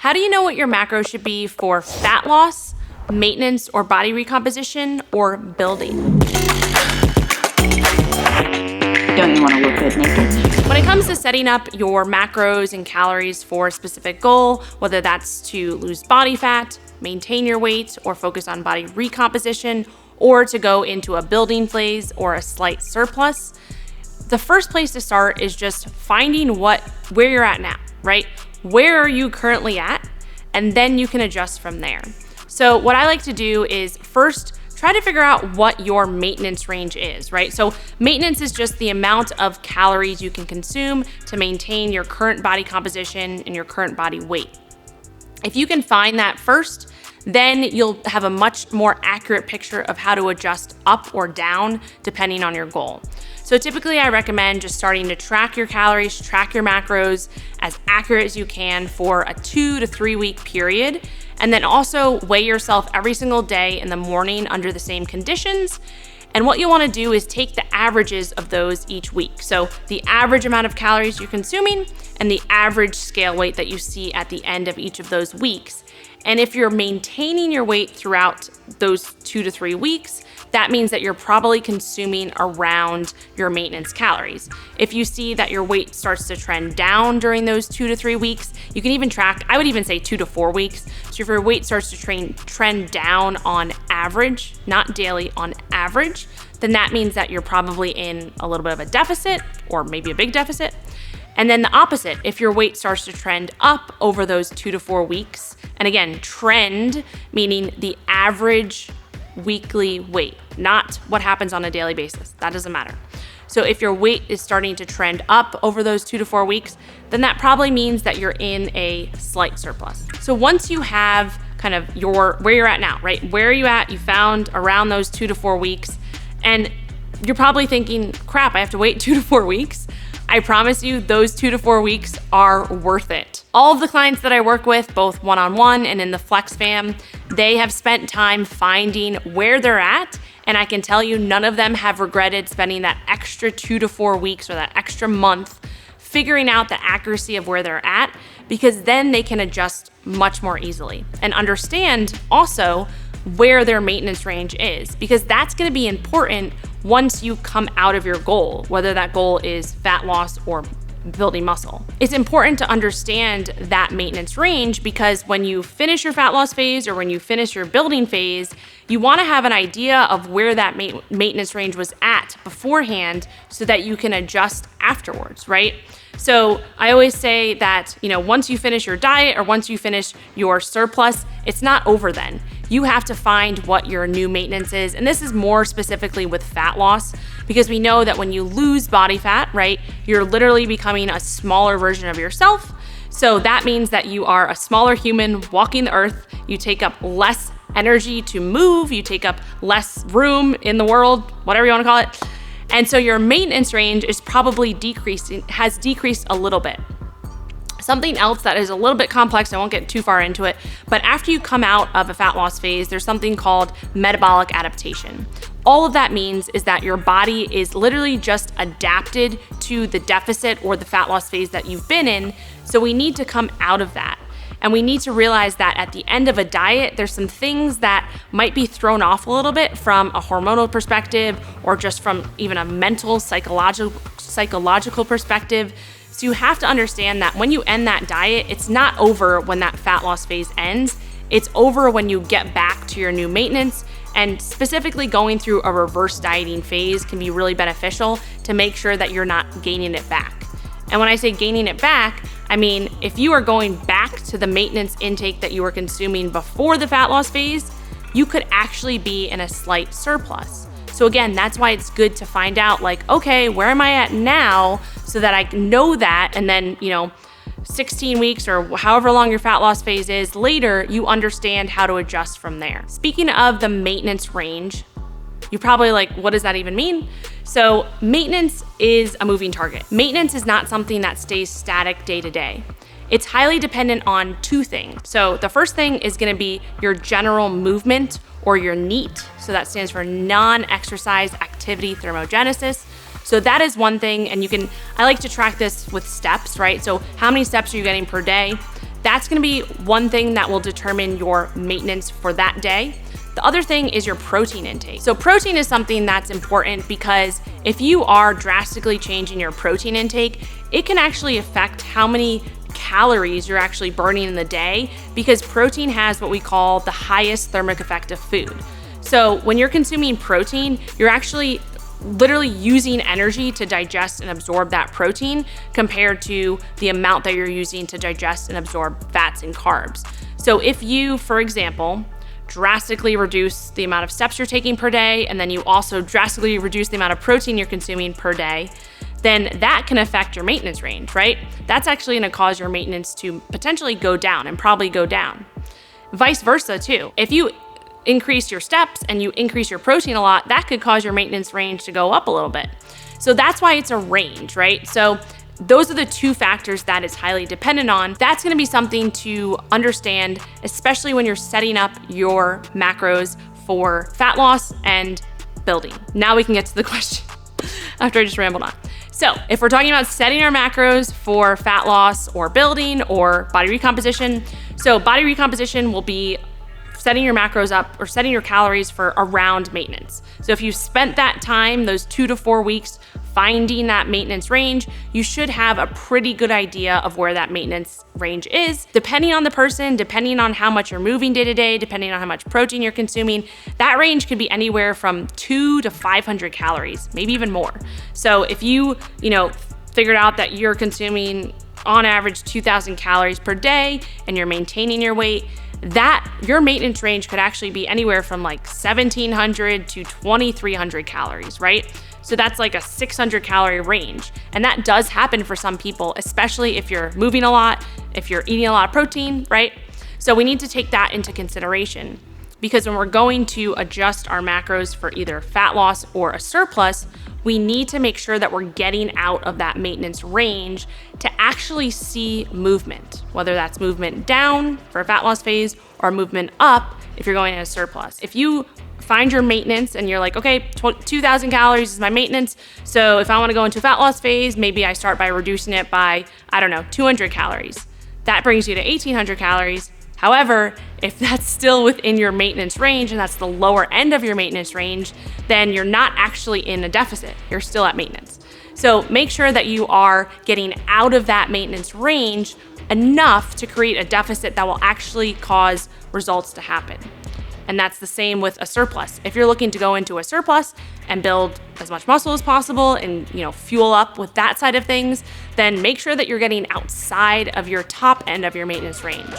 How do you know what your macros should be for fat loss, maintenance or body recomposition, or building? Don't you want to look good naked? When it comes to setting up your macros and calories for a specific goal, whether that's to lose body fat, maintain your weight, or focus on body recomposition, or to go into a building phase or a slight surplus, the first place to start is just finding where you're at now, right? Where are you currently at? And then you can adjust from there. So what I like to do is first try to figure out what your maintenance range is, right? So maintenance is just the amount of calories you can consume to maintain your current body composition and your current body weight. If you can find that first, then you'll have a much more accurate picture of how to adjust up or down depending on your goal. So typically I recommend just starting to track your calories, track your macros as accurate as you can for a 2 to 3 week period. And then also weigh yourself every single day in the morning under the same conditions. And what you want to do is take the averages of those each week. So the average amount of calories you're consuming and the average scale weight that you see at the end of each of those weeks. And if you're maintaining your weight throughout those 2 to 3 weeks, that means that you're probably consuming around your maintenance calories. If you see that your weight starts to trend down during those 2 to 3 weeks, you can even track, I would even say 2 to 4 weeks. So if your weight starts to trend down on average, not daily, on average, then that means that you're probably in a little bit of a deficit or maybe a big deficit. And then the opposite, if your weight starts to trend up over those 2 to 4 weeks, and again, trend meaning the average weekly weight, not what happens on a daily basis. That doesn't matter. So if your weight is starting to trend up over those 2 to 4 weeks, then that probably means that you're in a slight surplus. So once you have kind of where you're at now, right? Where are you at? You found around those 2 to 4 weeks, and you're probably thinking, crap, I have to wait 2 to 4 weeks. I promise you those 2 to 4 weeks are worth it. All of the clients that I work with, both one-on-one and in the Flex Fam, they have spent time finding where they're at. And I can tell you none of them have regretted spending that extra 2 to 4 weeks or that extra month figuring out the accuracy of where they're at, because then they can adjust much more easily and understand also where their maintenance range is, because that's gonna be important once you come out of your goal, whether that goal is fat loss or building muscle. It's important to understand that maintenance range because when you finish your fat loss phase or when you finish your building phase, you wanna have an idea of where that maintenance range was at beforehand so that you can adjust afterwards, right? So I always say that, once you finish your diet or once you finish your surplus, it's not over then. You have to find what your new maintenance is. And this is more specifically with fat loss, because we know that when you lose body fat, right, you're literally becoming a smaller version of yourself. So that means that you are a smaller human walking the earth. You take up less energy to move. You take up less room in the world, whatever you want to call it. And so your maintenance range is probably has decreased a little bit. Something else that is a little bit complex, I won't get too far into it, but after you come out of a fat loss phase, there's something called metabolic adaptation. All of that means is that your body is literally just adapted to the deficit or the fat loss phase that you've been in. So we need to come out of that. And we need to realize that at the end of a diet, there's some things that might be thrown off a little bit from a hormonal perspective or just from even a mental, psychological perspective. So you have to understand that when you end that diet, it's not over when that fat loss phase ends. It's over when you get back to your new maintenance. And specifically going through a reverse dieting phase can be really beneficial to make sure that you're not gaining it back. And when I say gaining it back, I mean, if you are going back to the maintenance intake that you were consuming before the fat loss phase, you could actually be in a slight surplus. So again, that's why it's good to find out okay, where am I at now so that I know that, and then, 16 weeks or however long your fat loss phase is later, you understand how to adjust from there. Speaking of the maintenance range, you're probably like, what does that even mean? So maintenance is a moving target. Maintenance is not something that stays static day to day. It's highly dependent on two things. So the first thing is gonna be your general movement or your NEAT. So that stands for non-exercise activity thermogenesis. So that is one thing, and I like to track this with steps, right? So how many steps are you getting per day? that's gonna be one thing that will determine your maintenance for that day. The other thing is your protein intake. So protein is something that's important because if you are drastically changing your protein intake, it can actually affect how many calories you're actually burning in the day, because protein has what we call the highest thermic effect of food. So when you're consuming protein, you're actually literally using energy to digest and absorb that protein compared to the amount that you're using to digest and absorb fats and carbs. So if you, for example, drastically reduce the amount of steps you're taking per day, and then you also drastically reduce the amount of protein you're consuming per day, then that can affect your maintenance range, right? That's actually gonna cause your maintenance to potentially go down and probably go down. Vice versa too. If you increase your steps and you increase your protein a lot, that could cause your maintenance range to go up a little bit. So that's why it's a range, right? So those are the two factors that it's highly dependent on. That's gonna be something to understand, especially when you're setting up your macros for fat loss and building. Now we can get to the question after I just rambled on. So if we're talking about setting our macros for fat loss or building or body recomposition, so body recomposition will be setting your macros up or setting your calories for around maintenance. So if you spent that time, those 2 to 4 weeks, finding that maintenance range, you should have a pretty good idea of where that maintenance range is. Depending on the person, depending on how much you're moving day to day, depending on how much protein you're consuming, that range could be anywhere from 200 to 500 calories, maybe even more. So if you figured out that you're consuming on average 2,000 calories per day and you're maintaining your weight, that your maintenance range could actually be anywhere from like 1,700 to 2,300 calories, right? So that's like a 600 calorie range. And that does happen for some people, especially if you're moving a lot, if you're eating a lot of protein, right? So we need to take that into consideration, because when we're going to adjust our macros for either fat loss or a surplus, we need to make sure that we're getting out of that maintenance range to actually see movement, whether that's movement down for a fat loss phase or movement up if you're going in a surplus. If you find your maintenance and you're like, okay, 2,000 calories is my maintenance, so if I wanna go into a fat loss phase, maybe I start by reducing it by, 200 calories. That brings you to 1,800 calories. However, if that's still within your maintenance range and that's the lower end of your maintenance range, then you're not actually in a deficit. You're still at maintenance. So make sure that you are getting out of that maintenance range enough to create a deficit that will actually cause results to happen. And that's the same with a surplus. If you're looking to go into a surplus and build as much muscle as possible and fuel up with that side of things, then make sure that you're getting outside of your top end of your maintenance range.